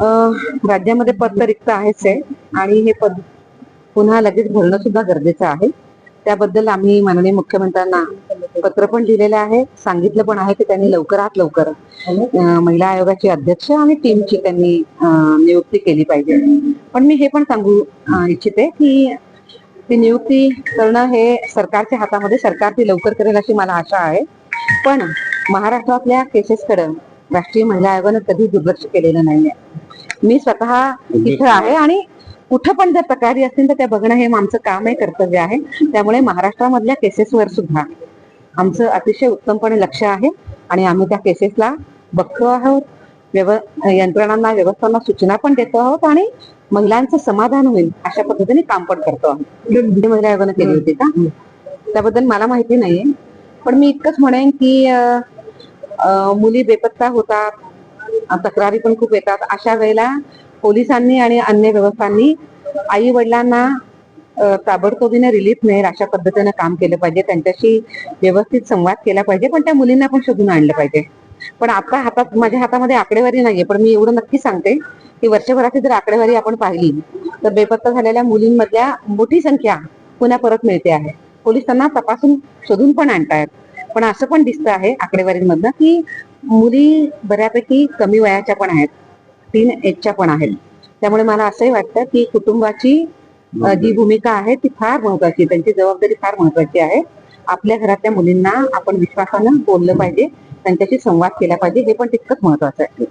राज्यामध्ये पद तर रिक्त आहेच आहे आणि हे पद पुन्हा लगेच भरणं सुद्धा गरजेचं आहे. त्याबद्दल आम्ही माननीय मुख्यमंत्र्यांना पत्र पण लिहिलेलं आहे, सांगितलं पण आहे की त्यांनी लवकरात लवकर महिला आयोगाचे अध्यक्ष आणि टीमची त्यांनी नियुक्ती केली पाहिजे. पण मी हे पण सांगू इच्छिते की ती नियुक्ती करणं हे सरकारच्या हातामध्ये, सरकार ती लवकर करेल अशी मला आशा आहे. पण महाराष्ट्रातल्या केसेसकडे राष्ट्रीय महिला आयोगानं कधी दुर्लक्ष केलेलं नाहीये. मी स्वतः तिथं आहे आणि कुठं पण जर तक्रारी असतील तर त्या बघणं हे आमचं काम आहे, कर्तव्य आहे. त्यामुळे महाराष्ट्रामधल्या केसेसवर सुद्धा आमचं अतिशय उत्तमपणे लक्ष आहे आणि आम्ही त्या केसेसला बघतो आहोत, यंत्रणांना, व्यवस्थांना सूचना पण देतो आहोत आणि महिलांचं समाधान होईल अशा पद्धतीने काम पण करतो आहोत. महिला आयोगानं केली होती का त्याबद्दल मला माहिती नाहीये, पण मी इतकंच म्हणेन की मुली बेपत्ता होतात, तक्रारी पण खूप येतात. अशा वेळेला पोलिसांनी आणि अन्य व्यवस्थांनी आई वडिलांना ताबडतोबीने रिलीफ मिळेल अशा पद्धतीने काम केलं पाहिजे, त्यांच्याशी व्यवस्थित संवाद केला पाहिजे, पण त्या मुलींना पण शोधून आणलं पाहिजे. पण आता माझ्या हातामध्ये आकडेवारी नाहीये, पण मी एवढं नक्की सांगते की वर्षभराची जर आकडेवारी आपण पाहिली तर बेपत्ता झालेल्या मुलींमधल्या मोठी संख्या पुन्हा परत मिळते आहे. पोलीस त्यांना तपासून शोधून पण आणतायत. पण असं पण दिसतं आहे आकडेवारीमधनं की मुली बऱ्यापैकी कमी वयाच्या पण आहेत, टीन एजच्या पण आहेत. त्यामुळे मला असंही वाटतं की कुटुंबाची जी भूमिका आहे ती फार महत्वाची, त्यांची जबाबदारी फार महत्वाची आहे. आपल्या घरातल्या मुलींना आपण विश्वासानं बोललं पाहिजे, त्यांच्याशी संवाद केला पाहिजे, हे पण तितकंच महत्वाचं आहे.